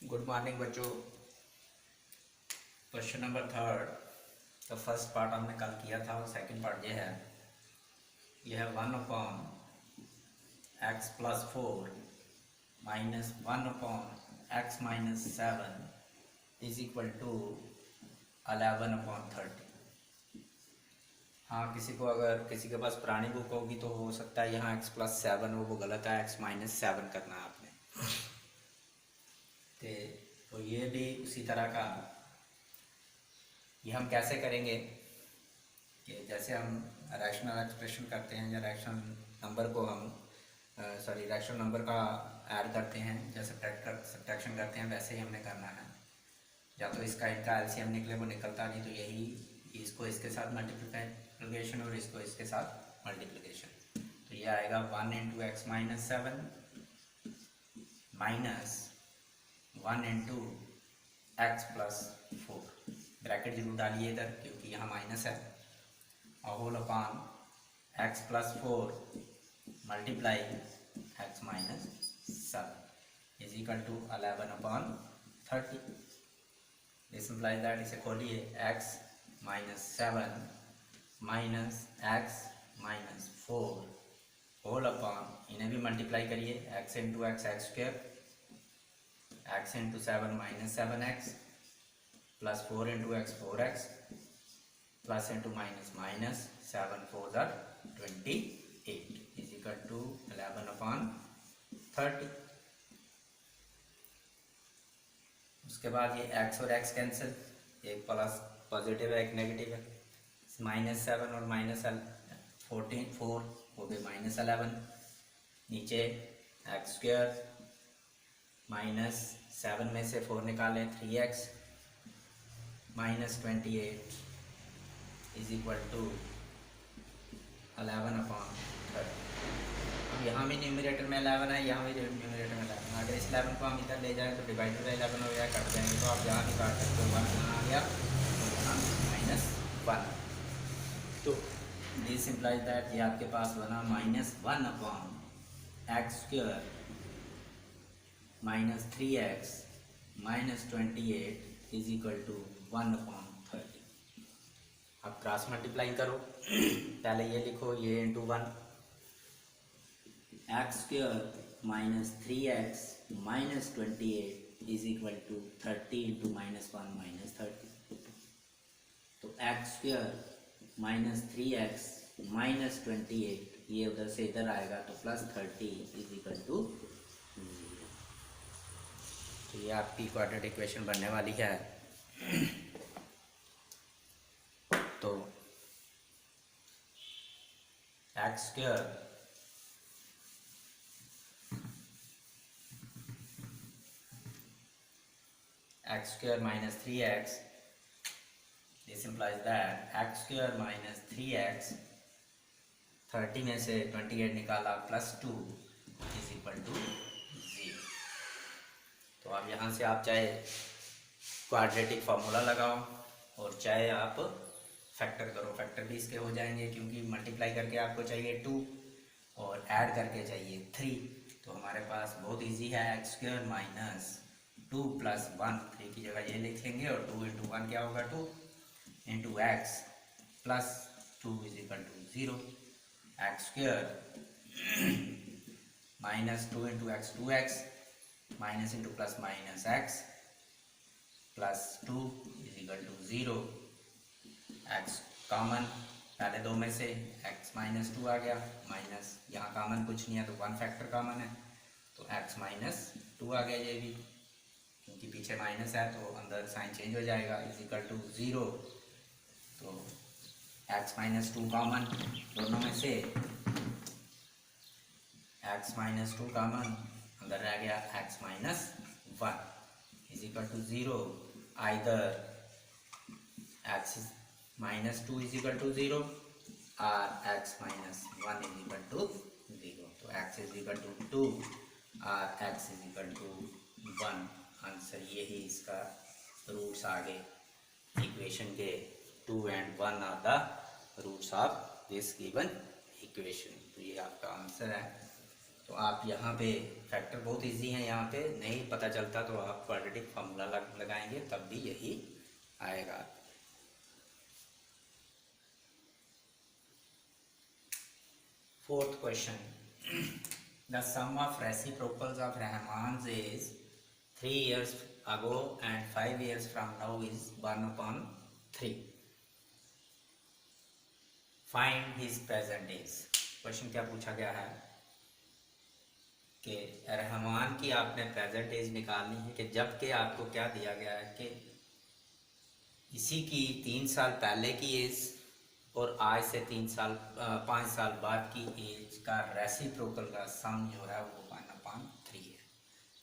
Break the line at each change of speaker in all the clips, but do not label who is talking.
Good morning बच्चों। Question number third. तो first part हमने कल किया था और सेकंड पार्ट ये है 1/x+4 -1/x-7 is equal to 11/30। हाँ, अगर किसी के पास पुरानी बुक होगी तो हो सकता है यहाँ x+7 वो गलत है, x-7 करना है आपने। तो ये भी उसी तरह का ये हम कैसे करेंगे कि जैसे हम रैशनल एक्सप्रेशन करते हैं या रैशनल नंबर को हम रैशनल नंबर का ऐड करते हैं, जैसे सब्ट्रैक्शन करते हैं, वैसे ही हमने करना है। या तो इनका एलसीएम निकले वो निकलता नहीं, तो यही इसको इसके साथ मल्टीप्लिकेशन और इसको इसके साथ मल्टीप्लिकेशन। तो ये आएगा 1 × x-7 माइनस 1 × x+4। ब्रैकेट जरूर डालिए इधर क्योंकि यहाँ माइनस है। Whole upon x+4 multiply x-7 is equal to 11/30। This implies that, इसे खोलिए, x-7 minus x-4 whole upon, इन्हें भी मल्टीप्लाई करिए, x × x² x × 7 -7x plus 4 × x 4x plus into minus 7 4 28 is equal to 11/30। उसके बाद ये x और x cancel, एक प्लस पॉजिटिव है एक नेगेटिव है, -7 और -14 4 हो गए -11। नीचे x² -7 में से 4 निकालें 3x -28 इज इक्वल टू 11/30। अब यहाँ भी न्यूमरेटर में 11 है, यहाँ भी न्यूमरेटर में 11 है। अगर इस 11 को हम इधर ले जाएं तो डिवाइडेड बाई 11 हो गया, कट जाएंगे, तो आप यहाँ भी काट सकते हो, 1 यहाँ आ गया और यहाँ -1। तो दिस इम्प्लाइज दैट ये आपके पास बना -1/x² -3x -28 is equal to 1/30। अब क्रॉस मल्टीप्लाई करो, पहले ये लिखो, ये into 1, x² -3x -28 is equal to 30 × -1 -30। तो x² -3x -28 ये उधर से इधर आएगा तो +30 इज इक्वल टू 0। तो ये आपकी क्वाड्रेटिक इक्वेशन बनने वाली है। तो x² -3x, this implies that x² -3x 30 में से 28 निकाला +2 इज इक्वल टू 0। तो अब यहाँ से आप चाहे क्वाड्रेटिक फार्मूला लगाओ और चाहे आप फैक्टर करो, फैक्टर भी इसके हो जाएंगे क्योंकि मल्टीप्लाई करके आपको चाहिए 2 और ऐड करके चाहिए 3। तो हमारे पास बहुत इजी है, x² -2 + 1, 3 की जगह ये लिखेंगे और 2 × 1 क्या होगा 2 × x plus 2 is equal to 0। x² -2 × x 2x minus into plus minus x plus 2 is equal to 0। x common, पहले दो में से x -2 आ गया, माइनस यहाँ कॉमन कुछ नहीं है तो 1 फैक्टर कॉमन है, तो x -2 आ गया, ये भी क्योंकि पीछे माइनस है तो अंदर साइन चेंज हो जाएगा, इज इक्वल टू 0। तो x -2 कॉमन दोनों में से, x -2 कॉमन, अंदर रह गया x -1 is equal to 0। Either x -2 is equal to 0 और x -1 इज इक्वल टू 0। तो x इज इक्वल टू 2 और x is equal to 1। Answer यही इसका रूट्स आगे इक्वेशन के 2 and 1 are the roots of this given equation. तो ये आपका आंसर है। तो आप यहाँ पे फैक्टर बहुत इजी है, यहाँ पे नहीं पता चलता तो आप क्वाड्रेटिक फार्मूला लगाएंगे तब भी यही आएगा। Fourth question, the sum of reciprocals of Rahman's is 3 years ago and 5 years from now is 1/3. Find his present age. Question क्या पूछा गया है कि रहमान की आपने प्रेजेंट एज निकालनी है, कि जबकि आपको क्या दिया गया है कि इसी की 3 साल पहले की एज और आज से 5 साल बाद की एज का रेसिप्रोकल का सम जो है वो 1/3 है।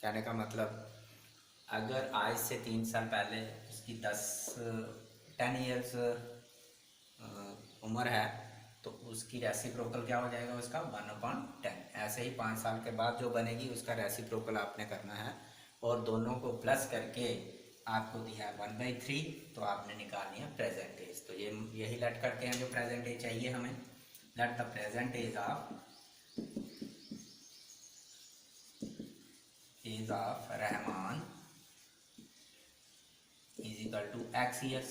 कहने का मतलब अगर आज से 3 साल पहले उसकी 10 ईयर्स उम्र है तो उसकी रेसिप्रोकल क्या हो जाएगा उसका 1/10। ऐसे ही 5 साल के बाद जो बनेगी उसका रेसिप्रोकल आपने करना है और दोनों को प्लस करके आपको दिया 1/3, तो आपने निकालनी है प्रेजेंट एज। तो ये यही लेट करते हैं जो प्रेजेंट एज चाहिए हमें। Let the present age of Rahman is equal to x years.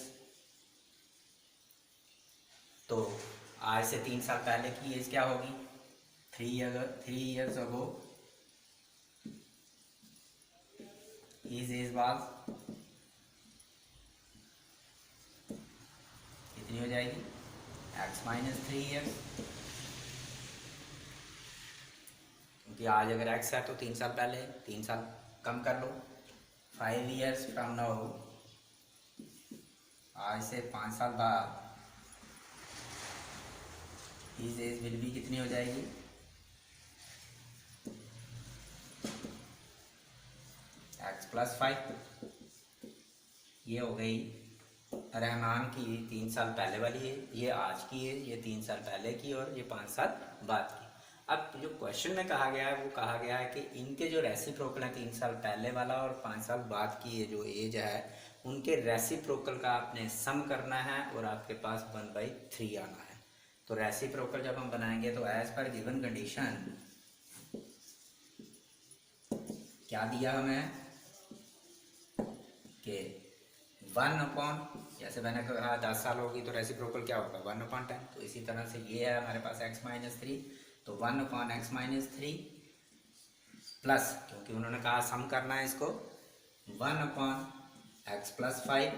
तो आज से 3 साल पहले की एज क्या होगी 3 years ago his age was कितनी हो जाएगी x - 3 years, क्योंकि आज अगर x है तो 3 साल पहले 3 साल कम कर लो। 5 years from now, आज से 5 साल बाद his एज विल भी कितनी हो जाएगी x + 5। ये हो गई रहमान की 3 साल पहले वाली है, ये आज की है, ये 3 साल पहले की और ये 5 साल बाद की। अब जो क्वेश्चन में कहा गया है वो कहा गया है कि इनके जो रेसिप्रोकल है 3 साल पहले वाला और 5 साल बाद की ये जो एज है उनके रेसिप्रोकल का आपने सम करना है और आपके पास 1/3 आना है। तो रेसिप्रोकल जब हम बनाएंगे तो एज पर गिवन कंडीशन क्या दिया हमें कि 1/, जैसे मैंने कहा 10 साल होगी तो रेसिप्रोकल क्या होगा 1/10। तो इसी तरह से ये है हमारे पास x - 3, तो 1/x - 3 प्लस, क्योंकि उन्होंने कहा सम करना है इसको, 1/x + 5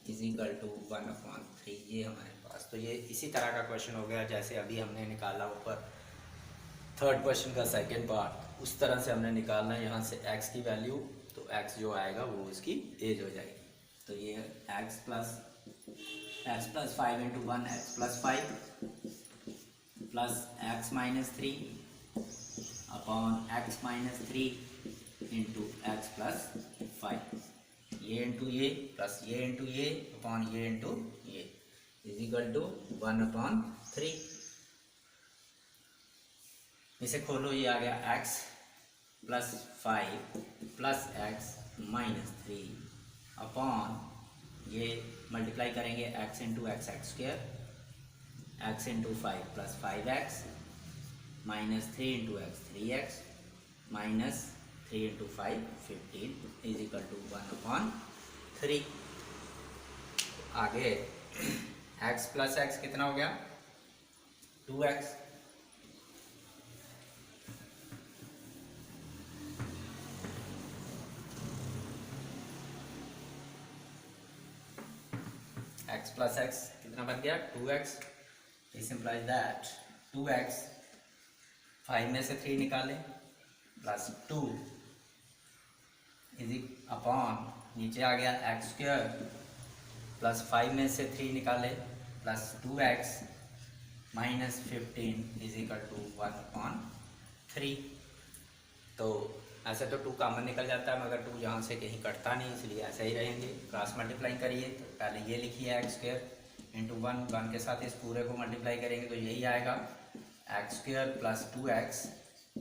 इज इक्वल टू 1/3। ये हमारे पास, तो ये इसी तरह का क्वेश्चन हो गया जैसे अभी हमने निकाला ऊपर थर्ड क्वेश्चन का सेकंड पार्ट, उस तरह से हमने निकालना है यहाँ से x की वैल्यू। तो x जो आएगा वो उसकी एज हो जाएगी। तो ये x + 5 × 1 x + 5 plus x - 3 upon x - 3 into x + 5, ये इंटू ये प्लस ये इंटू ये अपॉन ये इंटू ये इज इक्वल टू 1/3। इसे खोलो, ये आ गया x + 5 प्लस x - 3 अपॉन ये मल्टीप्लाई करेंगे x into x² x into 5 plus 5x minus 3 into x 3x minus 3 into 5 15 is equal to 1/3। आगे x + x कितना हो गया 2x, x + x कितना बन गया 2x। This implies that 2x 5 में से 3 निकालें प्लस 2 इज अपॉन नीचे आ गया x² प्लस 5 में से 3 निकालें plus 2x minus 15 is equal to 1/3। तो ऐसे तो 2 कॉमन निकल जाता है मगर 2 यहाँ से कहीं कटता नहीं, इसलिए ऐसे ही रहेंगे। क्रॉस मल्टीप्लाई करिए, तो पहले ये लिखिए x² इंटू 1 के साथ इस पूरे को मल्टीप्लाई करेंगे तो यही आएगा x² plus 2x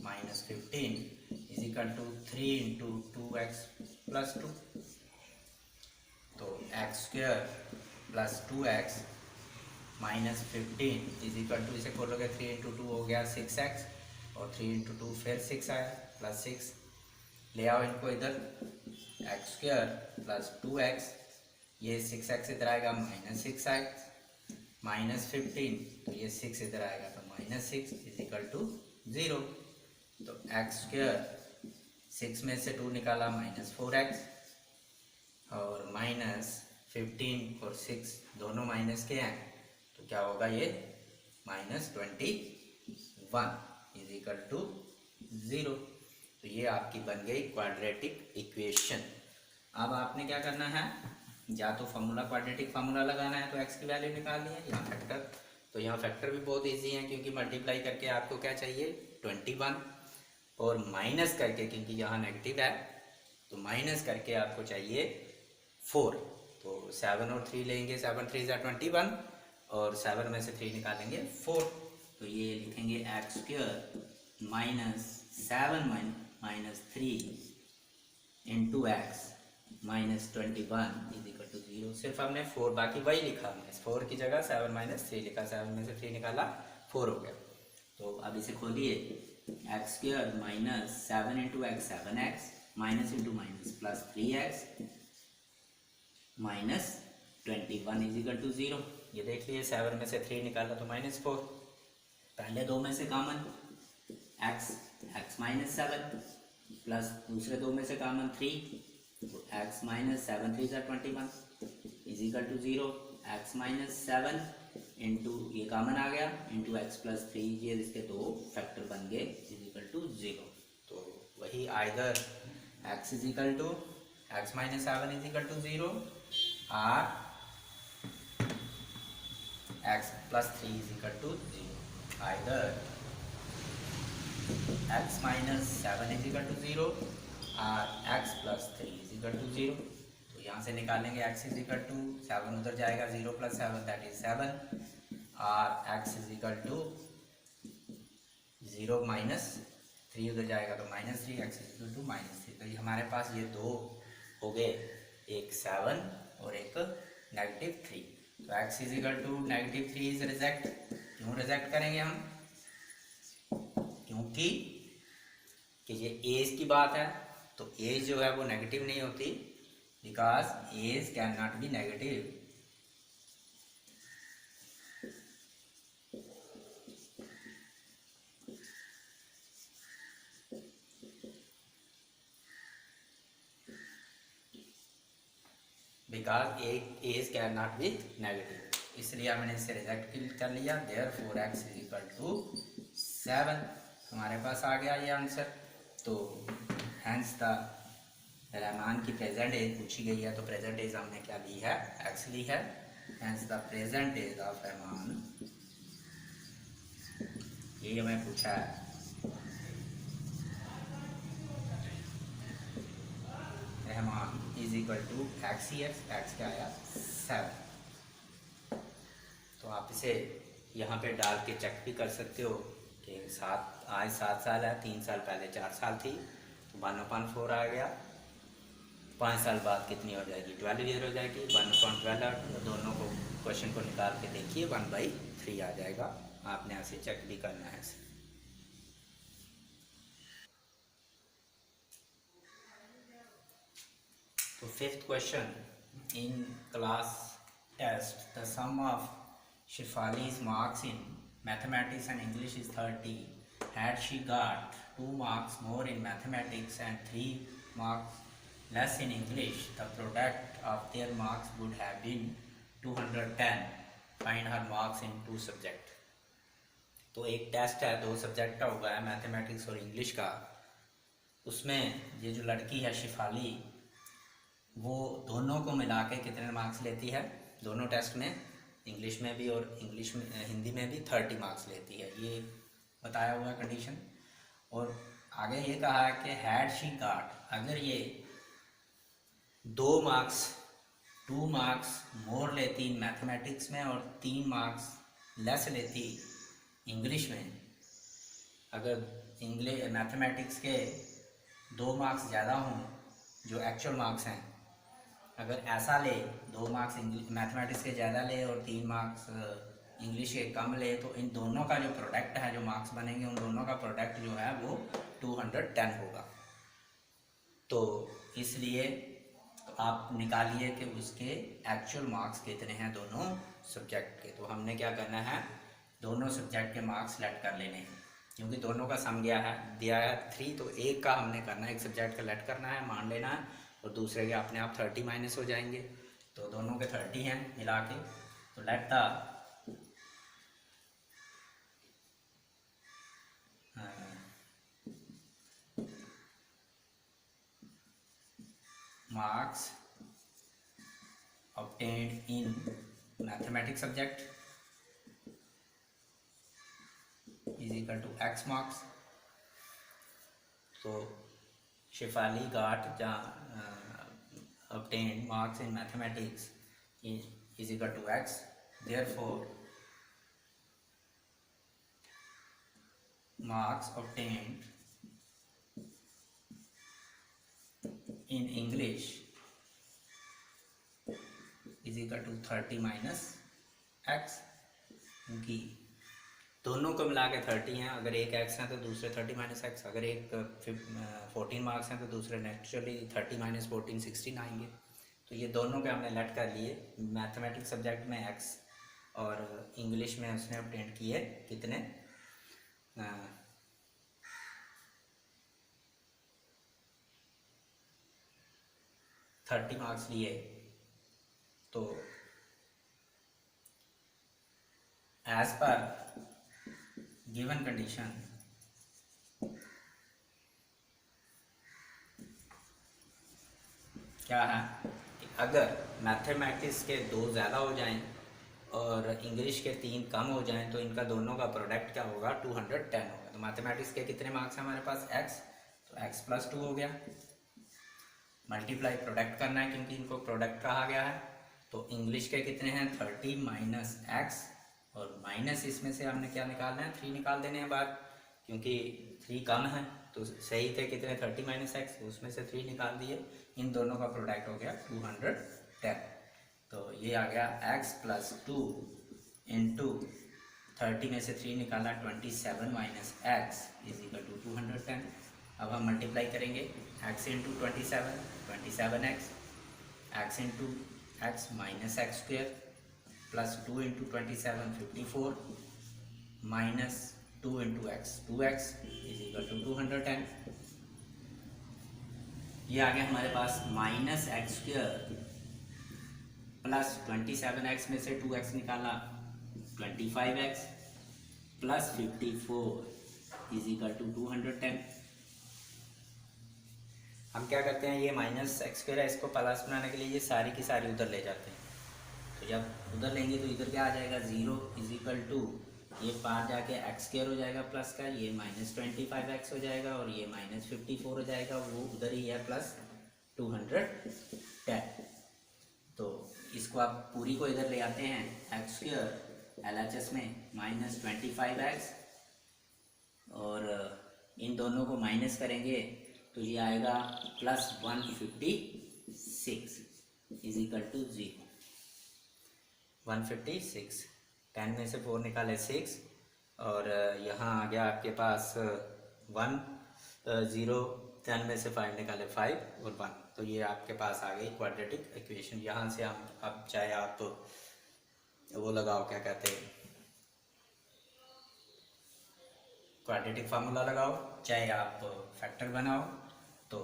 minus 15 is equal to 3 into 2x plus 2। तो x² plus 2x minus 15 is equal to, इसे खोलोगे 3 इंटू 2 हो गया 6x और 3 इंटू 2 फिर 6 आया प्लस 6। ले आओ इनको इधर, एक्स स्क्वायर प्लस 2x, ये 6x इधर आएगा माइनस 6x, माइनस 15, तो ये 6 इधर आएगा तो माइनस 6 इज इक्वल टू 0। तो एक्स स्क्वायर 6 में से 2 निकाला माइनस 4x, और माइनस 15 और 6 दोनों माइनस के हैं, तो क्या होगा ये माइनस 21 इज इक्वल टू 0। तो ये आपकी बन गई क्वाड्रेटिक इक्वेशन। अब आपने क्या करना है, या तो फॉर्मूला क्वाड्रेटिक फार्मूला लगाना है तो x की वैल्यू निकाल लिया, यहाँ फैक्टर, तो यहाँ फैक्टर भी बहुत इजी है क्योंकि मल्टीप्लाई करके आपको क्या चाहिए 21, और माइनस करके क्योंकि यहाँ नेगेटिव है तो माइनस करके आपको चाहिए 4। तो 7 और 3 लेंगे, 7 3 ज़ा 21, और 7 में से 3 निकालेंगे 4, तो ये लिखेंगे x square minus 7 minus 3 into x minus 21 is equal to 0। सिर्फ हमने 4, बाकी वही लिखा हमने, 4 की जगह 7 माइनस 3 लिखा, 7 में से 3 निकाला 4 हो गया। तो अब इसे खोलिए, x square minus 7 into x 7x, minus into minus plus 3x minus 21 is equal to 0। ये देख लिए 7 में से 3 निकाला तो माइनस 4, पहले दो में से कॉमन x माइनस 7 प्लस दूसरे दो में से कॉमन 3, तो x माइनस 7 3 ज़ा 21 is equal to 0। x minus 7 into ये कॉमन आ गया इंटू एक्स प्लस 3, ये इसके दो फैक्टर बन गए इज इक्वल टू 0। तो वही either x is equal to x minus 7 is equal to 0 और x plus 3 is equal to 0, either x minus 7 is equal to 0 और x plus 3 is equal to 0। तो यहाँ से निकालेंगे x इज इक्वल टू 7 उधर जाएगा, 0 प्लस 7 दैट इज 7, और x is equal to 0 minus 3 उधर जाएगा तो minus 3, x is equal to minus 3। तो ये हमारे पास ये दो हो गए, एक 7 और एक नेगेटिव 3। तो x is equal to negative 3 is reject. क्यों रिजेक्ट करेंगे हम, क्योंकि कि ये एज की बात है, तो एज जो है वो नेगेटिव नहीं होती, because age can not be negative. Because age can not be negative, इसलिए हमने इसे रिजेक्ट कर लिया। Therefore x is equal to 7 हमारे पास आ गया ये आंसर। तो हैंस द रहमान की प्रेजेंट एज पूछी गई है, तो प्रेजेंट एज हमने क्या ली है, x ली है। Hence the present age of Rahman, ये हमें पूछा है। Rahman is equal to x ही एक्स क्या आया 7। तो आप इसे यहाँ पे डाल के चेक भी कर सकते हो कि आज 7 साल है, 3 साल पहले 4 साल थी, तो 1/4 आ गया। 5 साल बाद कितनी हो जाएगी, 12 ईयर हो जाएगी, 1/12। दोनों को क्वेश्चन को निकाल के देखिए, 1/3 आ जाएगा। आपने ऐसे चेक भी करना है इसे। तो fifth question, in class test the sum of Shefali's marks in mathematics and English is 30. Had she got 2 marks more in mathematics and 3 marks less in English, the product of their marks would have been 210. Find her marks in 2 subjects. तो एक test है, 2 subject का होगा है, mathematics और English का। उसमें ये जो लड़की है शिफाली, वो दोनों को मिला के कितने मार्क्स लेती है दोनों टेस्ट में, इंग्लिश में भी और इंग्लिश में हिंदी में भी 30 मार्क्स लेती है, ये बताया हुआ कंडीशन। और आगे ये कहा है कि हैड शी गॉट, अगर ये 2 मार्क्स मोर लेती मैथमेटिक्स में और 3 मार्क्स लेस लेती इंग्लिश में, अगर मैथमेटिक्स के 2 मार्क्स ज़्यादा हों जो एक्चुअल मार्क्स हैं, अगर ऐसा ले 2 मार्क्स मैथमेटिक्स के ज़्यादा ले और 3 मार्क्स इंग्लिश के कम ले तो इन दोनों का जो प्रोडक्ट है, जो मार्क्स बनेंगे उन दोनों का प्रोडक्ट जो है वो 210 होगा। तो इसलिए आप निकालिए कि उसके एक्चुअल मार्क्स कितने हैं दोनों सब्जेक्ट के। तो हमने क्या करना है, दोनों सब्जेक्ट के मार्क्स लेट कर लेने हैं, क्योंकि दोनों का सम दिया है 3, तो एक का हमने करना है, एक सब्जेक्ट का लेट करना है, मान लेना है, और दूसरे के अपने आप 30 माइनस हो जाएंगे। तो दोनों के 30 हैं मिला के। तो let the marks obtained in mathematics subject is equal to x marks. So Shefali got obtained marks in mathematics is equal to x. Therefore marks obtained in English is equal to 30 minus x, क्योंकि दोनों को मिला के 30 हैं। अगर एक x है तो दूसरे 30 माइनस एक्स, अगर एक 14 मार्क्स हैं तो दूसरे नेचुरली 30 माइनस 14 16 आएंगे। तो ये दोनों के हमने लेट कर लिए। मैथमेटिक्स सब्जेक्ट में x और इंग्लिश में उसने ऑब्टेन किए कितने 30 मार्क्स लिए। तो एज पर गिवन कंडीशन क्या है कि अगर मैथमेटिक्स के 2 ज़्यादा हो जाएं और इंग्लिश के 3 कम हो जाएं तो इनका दोनों का प्रोडक्ट क्या होगा 210 होगा। तो मैथमेटिक्स के कितने मार्क्स हैं हमारे पास x, तो x + 2 हो गया, मल्टीप्लाई प्रोडक्ट करना है क्योंकि इनको प्रोडक्ट कहा गया है। तो इंग्लिश के कितने हैं 30 माइनस x, और माइनस इसमें से हमने क्या निकालना है 3 निकाल देने हैं बाहर, क्योंकि 3 कम है। तो सही थे कितने 30 माइनस एक्स, उसमें से 3 निकाल दिए, इन दोनों का प्रोडक्ट हो गया 210। तो ये आ गया x + 2 इंटू 30 में से 3 निकाला 27 minus x is equal to 210। अब हम मल्टीप्लाई करेंगे x into 27x, x into x minus x square plus 2 into 27 54 minus 2 into x 2x is equal to 210। ये आ गया हमारे पास minus x square plus 27x में से 2x निकाला 25x plus 54 is equal to 210। हम क्या करते हैं, ये माइनस एक्स स्क्वायर है, इसको प्लस बनाने के लिए ये सारी की सारी उधर ले जाते हैं। तो जब उधर लेंगे तो इधर क्या आ जाएगा 0 इज इक्वल टू, ये पार जाके एक्स स्क्वायर हो जाएगा प्लस का, ये माइनस 25x हो जाएगा और ये माइनस 54 हो जाएगा, वो उधर ही है प्लस 210। तो इसको आप पूरी को इधर ले आते हैं, एक्स स्क्वायर LHS में माइनस 25x और इन दोनों को माइनस करेंगे तो ये आएगा प्लस 156 इज इक्वल टू 0। 156, 10 में से 4 निकाले 6 और यहाँ आ गया आपके पास 1 0, 10 में से 5 निकाले 5 और 1। तो ये आपके पास आ गई क्वाड्रेटिक इक्वेशन। यहाँ से हम अब चाहे आप वो लगाओ, क्या कहते हैं, क्वाड्रेटिक फार्मूला लगाओ, चाहे आप फैक्टर बनाओ, तो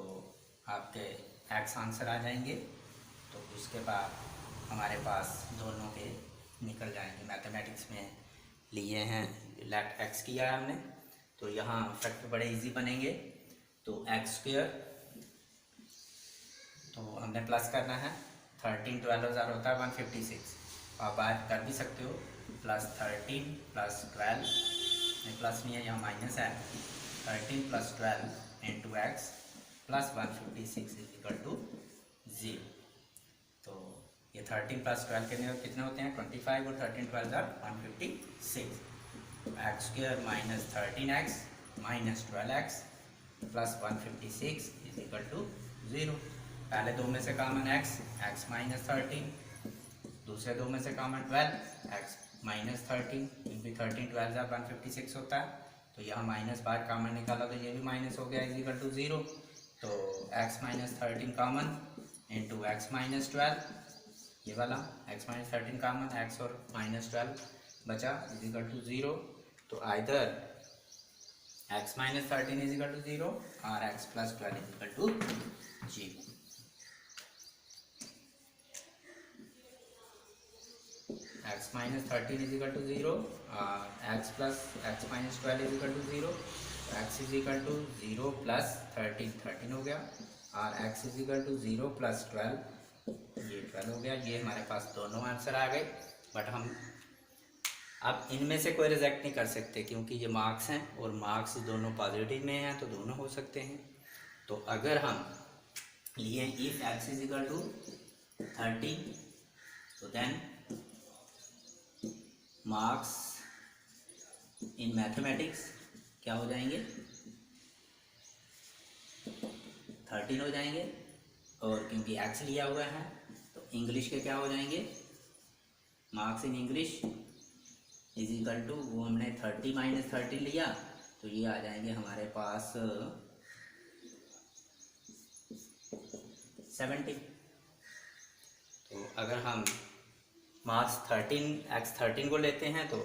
आपके एक्स आंसर आ जाएंगे। तो उसके बाद हमारे पास दोनों के निकल जाएंगे। मैथमेटिक्स में लिए हैं लेट एक्स किया है हमने, तो यहाँ फैक्टर बड़े इजी बनेंगे। तो एक्स स्क्वेयर, तो हमने प्लस करना है, 13 12 हज़ार होता है 156, आप बाहर कर भी सकते हो, प्लस 13 प्लस 12, प्लस नहीं है यहाँ माइनस है, 13 plus 12 into x plus 156 is equal to 0। तो ये 13 प्लस 12 कितने होते हैं 25 और 13 12 156। X square minus 13x minus 12x plus 156 is equal to 0। पहले दो में से कॉमन x, x माइनस 13, दूसरे दो में से कॉमन 12, x -13, क्योंकि 13 12 156 होता है, तो यहाँ माइनस बाहर कॉमन निकाला तो ये भी माइनस हो गया इज टू 0। तो x minus 13 common into x minus 12, ये वाला x माइनस 13 कॉमन, x और -12 बचा इज टू 0। तो either x minus 13 is to 0 और x plus 12 is to 0। x minus 13 is equal to 0 और x plus x minus 12 is equal to 0। x is equal to 0 plus 13 हो गया और x is equal to 0 plus 12, ये 12 हो गया। ये हमारे पास दोनों आंसर आ गए। बट हम अब इनमें से कोई रिजेक्ट नहीं कर सकते क्योंकि ये मार्क्स हैं और मार्क्स दोनों पॉजिटिव में हैं, तो दोनों हो सकते हैं। तो अगर हम लिए if x is equal to 30 तो देन मार्क्स इन मैथमेटिक्स क्या हो जाएंगे, 13 हो जाएंगे। और क्योंकि x लिया हुआ है तो इंग्लिश के क्या हो जाएंगे, marks in English is equal to, वो हमने 30 माइनस 13 लिया तो ये आ जाएंगे हमारे पास 70। तो अगर हम मार्क्स 13 को लेते हैं तो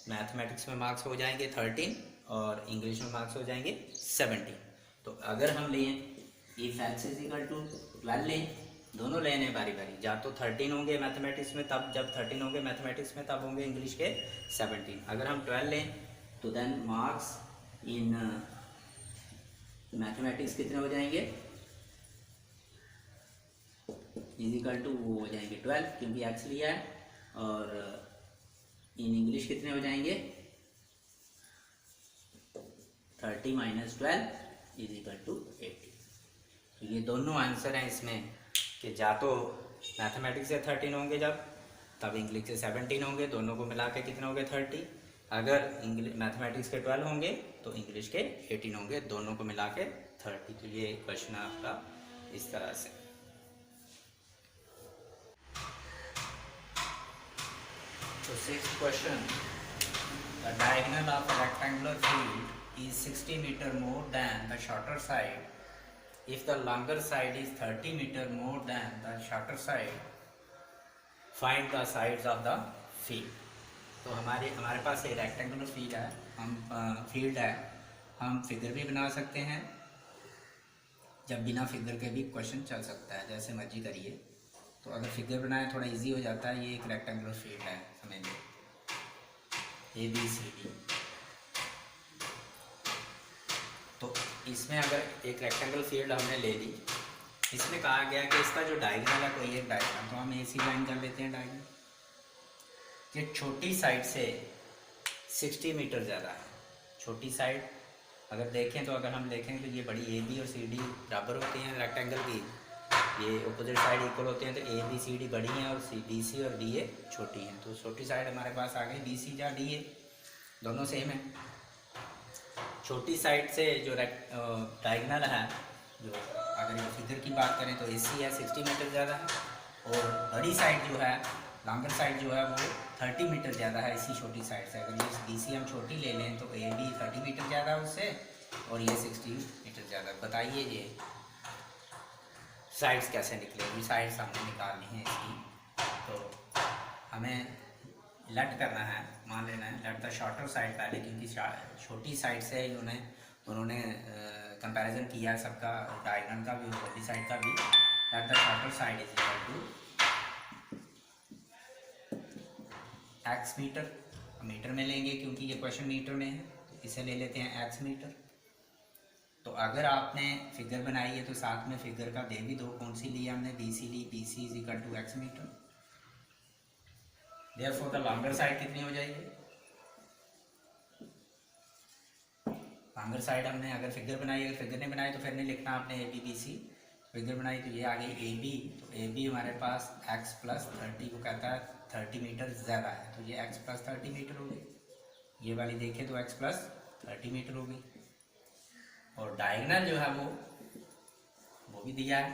मैथमेटिक्स में मार्क्स हो जाएंगे 13 और इंग्लिश में मार्क्स हो जाएंगे 70। तो अगर हम लें if x is equal to 12 लें, दोनों लेने बारी बारी, या तो 13 होंगे मैथमेटिक्स में तब, जब 13 होंगे मैथमेटिक्स में तब होंगे इंग्लिश के 17। अगर हम 12 लें तो देन मार्क्स इन मैथमेटिक्स कितने हो जाएंगे, इज इक्वल टू वो हो जाएंगे 12 क्योंकि x लिया है, और इन इंग्लिश कितने हो जाएंगे 30 माइनस 12 इज इक्वल टू 80। तो ये दोनों आंसर हैं इसमें कि या तो मैथमेटिक्स से 13 होंगे जब, तब इंग्लिश से 17 होंगे, दोनों को मिला के कितने होंगे 30। अगर मैथमेटिक्स के 12 होंगे तो इंग्लिश के 18 होंगे, दोनों को मिला के 30। तो ये क्वेश्चन आपका इस तरह से। So sixth question, the diagonal of a rectangular field is 60 meter more than the shorter side. If the longer side is 30 meter more than the shorter side, find the sides of the field. तो हमारे पास एक rectangular field है, हम figure भी बना सकते हैं, जब बिना फिगर के भी क्वेश्चन चल सकता है, जैसे मर्जी करिए। तो अगर फिगर बनाए थोड़ा इजी हो जाता है। ये एक रेक्टेंगुलर फील्ड है, समझिए ABCD। तो इसमें अगर एक रेक्टेंगुलर फील्ड हमने ले ली, इसमें कहा गया कि इसका जो डायगोनल है कोई एक डायगोनल, तो हम AC लाइन कर लेते हैं डायगोनल। ये छोटी साइड से 60 मीटर ज़्यादा है। छोटी साइड अगर देखें तो, अगर हम देखें तो ये बड़ी AB और CD बराबर होती हैं रेक्टेंगल की, ये अपोजिट साइड इक्वल होते हैं, तो ABCD बड़ी हैं और BC और DA छोटी हैं। तो छोटी साइड हमारे पास आ गई BC या DA, दोनों सेम है। छोटी साइड से जो डायगोनल है, जो अगर फिगर की बात करें तो AC है 60 मीटर ज़्यादा है, और बड़ी साइड जो है, लॉन्गर साइड जो है वो 30 मीटर ज़्यादा है इसी छोटी साइड से। अगर ये BC हम छोटी ले लें तो AB 30 मीटर ज़्यादा है उससे, और ये 60 मीटर ज़्यादा। बताइए ये साइड्स कैसे निकलेगी, साइड्स हमने निकालनी है इसकी। तो हमें लेट करना है, मान लेना है लेट द शॉर्टर साइड पहले, क्योंकि छोटी साइड से उन्होंने कंपैरिजन किया है सबका, डायगोनल का भी और बड़ी साइड का भी। Let the shorter side is equal to x metre, metre में लेंगे क्योंकि ये क्वेश्चन मीटर में है, तो इसे ले लेते हैं x मीटर। तो अगर आपने फिगर बनाई है तो साथ में फिगर का दे भी दो, कौन सी ली हमने, BC ली, BC is equal to x metre. Therefore the longer side कितनी हो जाएगी, लॉन्गर साइड हमने अगर फिगर बनाई, अगर फिगर नहीं बनाई तो फिर नहीं लिखना आपने ABBC। फिगर बनाई तो ये आ गई AB, तो AB हमारे पास x प्लस 30 को कहता है 30 मीटर ज़्यादा है, तो ये x प्लस 30 मीटर होगी। ये वाली देखें तो x प्लस 30 मीटर होगी, और डायगोनल जो है वो भी दिया है,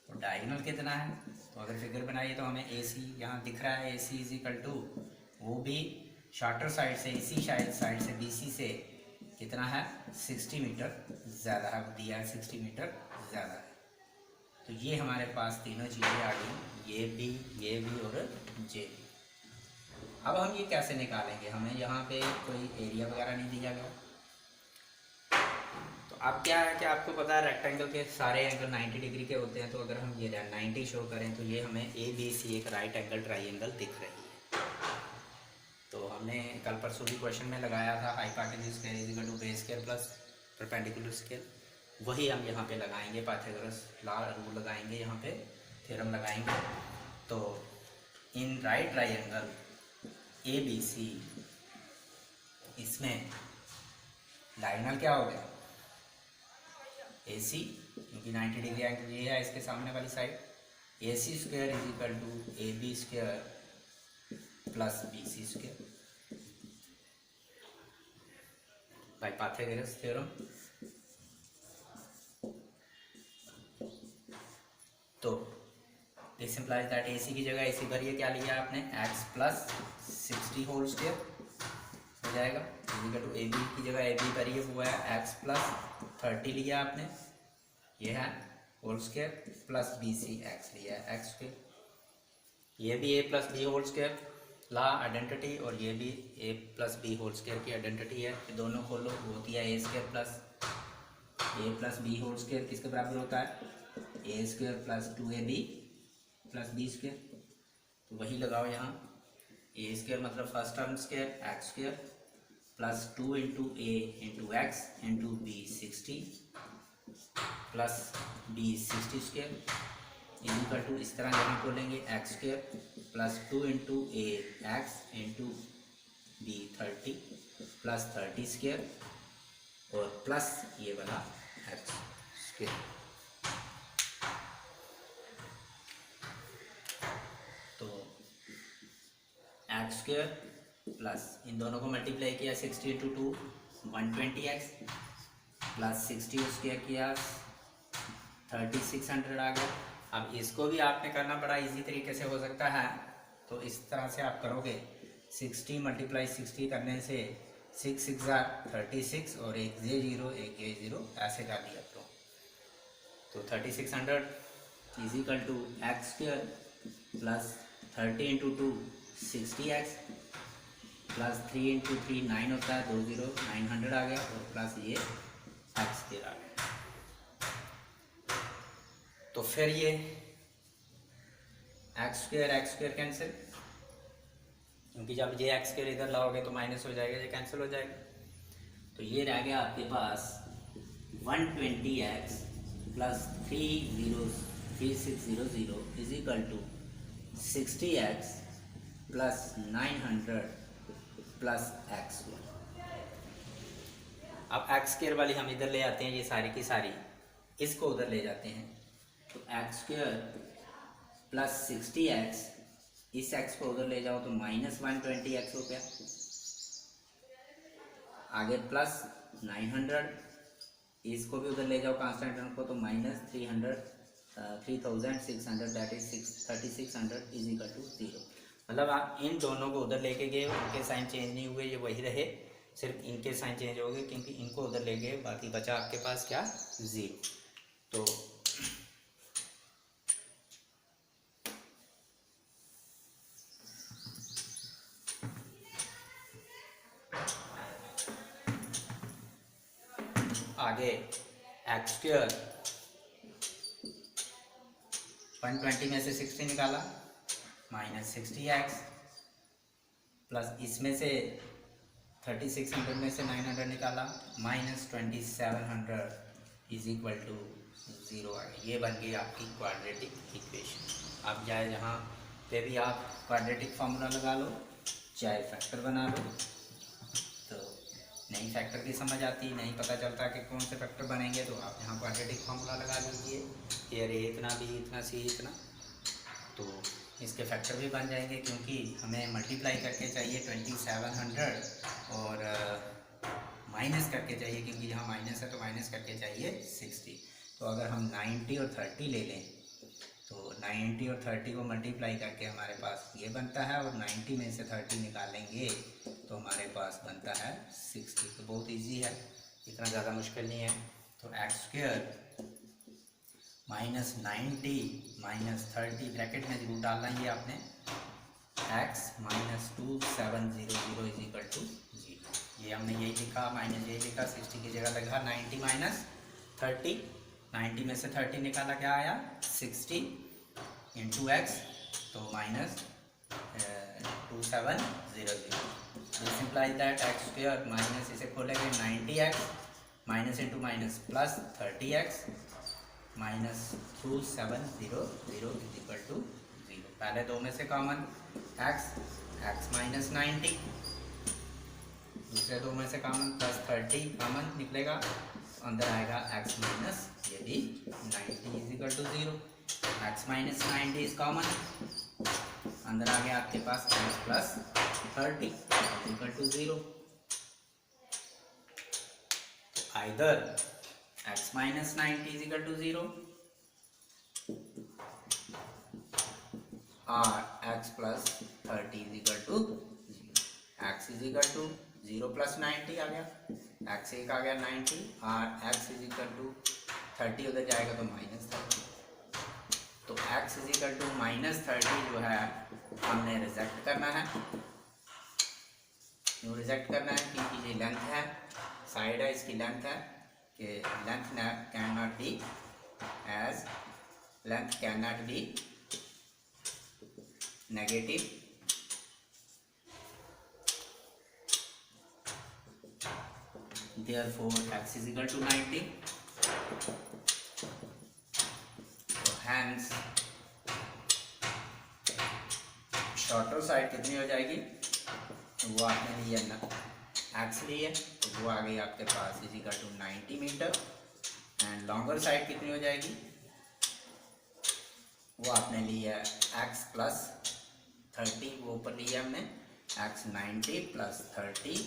तो डायगोनल कितना है। तो अगर फिगर बनाइए तो हमें AC यहाँ दिख रहा है, AC इज इक्वल टू वो भी शॉर्टर साइड से, इसी साइड से BC से कितना है 60 मीटर ज़्यादा है, दिया है 60 मीटर ज़्यादा है। तो ये हमारे पास तीनों चीज़ें आ गई, ये भी और जे भी। अब हम ये कैसे निकालेंगे, हमें यहाँ पे कोई एरिया वगैरह नहीं दिया गया। तो अब क्या है कि आपको पता है रेक्टेंगल के सारे एंगल 90 डिग्री के होते हैं। तो अगर हम ये 90 शो करें तो ये हमें ABC एक राइट एंगल ट्राइंगल दिख रही है। तो हमने कल परसों भी क्वेश्चन में लगाया था hypotenuse square is equal to base square plus perpendicular square, वही हम यहाँ पे लगाएंगे, पाइथागोरस लॉ रूल लगाएंगे, यहाँ पे थ्योरम लगाएंगे। तो इन राइट ट्राइंगल ABC इसमें डायगोनल क्या हो गया AC, क्योंकि 90 डिग्री एंगल ये है इसके सामने वाली side. AC square is equal to AB square plus BC square by Pythagoras theorem. तो दिस इंप्लाइज दैट AC की जगह AC भरिए क्या लिया आपने x प्लस 60 होल स्क्वायर हो जाएगा, इक्वल टू AB की जगह AB भरिए हुआ है x प्लस 30 लिया आपने, ये है whole square plus BC x लिया है x स्क्वायर। ये भी A plus B whole square ला आइडेंटिटी, और ये भी A plus B whole square की आइडेंटिटी है। दोनों खोलो होती है A square plus B whole square किसके बराबर होता है A square plus 2AB plus B square. तो वही लगाओ यहाँ, A स्क्वायर मतलब first term square x square plus 2 into A into x into B 60 plus B 60 square equal to, इस तरह यहाँ खोलेंगे x square plus 2 into A x into B 30 plus 30 square और प्लस ये वाला x स्क्वायर। तो x square plus इन दोनों को मल्टीप्लाई किया 60 इंटू 2 120x प्लस 60 स्क्वायर किया 3600 आ गया। अब इसको भी आपने करना बड़ा इजी तरीके से हो सकता है। तो इस तरह से आप करोगे 60 मल्टीप्लाई 60 करने से 6 6 36 और एक J0 एक J0 ऐसे कर दिया। तो 3600 is equal to x square plus 30 into 2 60x plus 3 into 3 9 होता है, 20 900 आ गया और प्लस ये एक्स स्क्वायर आ गया। तो फिर ये एक्स स्क्वायर कैंसिल, क्योंकि जब ये एक्स स्क्वायर इधर लाओगे तो माइनस हो जाएगा, ये कैंसिल हो जाएगा। तो ये रह गया आपके पास 120x plus 3600 is equal to 60x plus 900 plus x square. अब एक्स स्क्वायर वाली हम इधर ले आते हैं, ये सारी की सारी इसको उधर ले जाते हैं। तो एक्स स्क्वायर प्लस 60x, इस x को उधर ले जाओ तो माइनस 120x हो गया, आगे प्लस 900, इसको भी उधर ले जाओ कांस्टेंट टर्म को तो minus 3600 that is 3600 is equal to 0। मतलब आप इन दोनों को उधर लेके गए, उनके साइन चेंज नहीं हुए, ये वही रहे, सिर्फ इनके साइन चेंज हो गए क्योंकि इनको उधर ले गए, बाकी बचा आपके पास क्या 0। तो आगे एक्स स्क्वायर 120 में से 60 निकाला माइनस 60x प्लस इसमें से 3600 में से 900 निकाला माइनस 2700 इज इक्वल टू 0 आ गया। ये बन गई आपकी क्वाड्रेटिक इक्वेशन। अब चाहे जहाँ पे भी आप क्वाड्रेटिक फार्मूला लगा लो, चाहे फैक्टर बना लो, तो नहीं फैक्टर की समझ आती, नहीं पता चलता कि कौन से फैक्टर बनेंगे, तो आप यहाँ क्वाड्रेटिक फार्मूला लगा लीजिए कि अरे इतना बी इतना सी इतना, तो इसके फैक्टर भी बन जाएंगे क्योंकि हमें मल्टीप्लाई करके चाहिए 2700 और माइनस करके चाहिए, क्योंकि यहाँ माइनस है तो माइनस करके चाहिए 60। तो अगर हम 90 और 30 ले लें तो 90 और 30 को मल्टीप्लाई करके हमारे पास ये बनता है, और 90 में से 30 निकालेंगे तो हमारे पास बनता है 60। तो बहुत इजी है, इतना ज़्यादा मुश्किल नहीं है। तो x square minus 90 minus 30 bracket में जरूर डालना है ये आपने, x minus 2700 is equal to 0। ये हमने यही लिखा, माइनस यही लिखा, 60 की जगह लगा 90 माइनस 30। 90 में से 30 निकाला, क्या आया 60 इंटू एक्स, तो minus 2700। This implies that x square minus, इसे खोलेंगे 90x minus into minus plus 30x minus 2700 is equal to 0। पहले दो में से कॉमन x माइनस 90, दूसरे दो में से कॉमन प्लस 30 कॉमन निकलेगा, अंदर आएगा x माइनस ये भी 90 is equal to 0। x minus 90 is common, अंदर आ गया आपके पास x plus 30 is equal to 0। Either x minus 90 is equal to 0 और x plus 30 is equal to 0। x is equal to 0 plus 90 आ गया, x एक आ गया 90 और x इज इक्वल टू 30 उधर जाएगा तो माइनस 30। तो x is equal to minus 30 जो है हमने रिजेक्ट करना है। क्यों रिजेक्ट करना है? क्योंकि ये लेंथ है, साइड है, इसकी लेंथ है कि length can not be as length can not be negative. Therefore x is equal to 90. So hence shorter side कितनी हो जाएगी? तो वो आपने लिया ना x लिए, तो वो आ गई आपके पास is equal to 90 metre. And longer side कितनी हो जाएगी? वो आपने लिया x प्लस 30, वो ऊपर लिया हमने x 90 प्लस 30,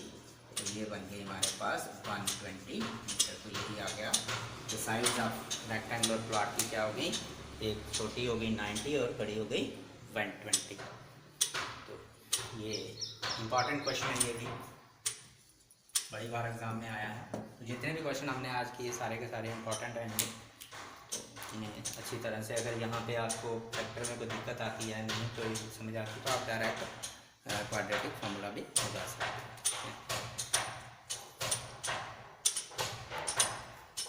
तो ये बन गई हमारे पास 120 मीटर। तो यही आ गया तो साइज ऑफ रेक्टेंगुलर प्लॉट की क्या हो गई, एक छोटी हो गई 90 और बड़ी हो गई 120। तो ये इम्पॉर्टेंट क्वेश्चन है, ये भी बड़ी बार एग्ज़ाम में आया है। तो जितने भी क्वेश्चन हमने आज किए सारे के सारे इम्पॉर्टेंट हैं, तो इन्हें अच्छी तरह से, अगर यहाँ पे आपको फैक्टर में कोई दिक्कत आती है नहीं तो समझ आती तो आप डायरेक्ट क्वाड्रेटिक फार्मूला भी लगा सकते हैं।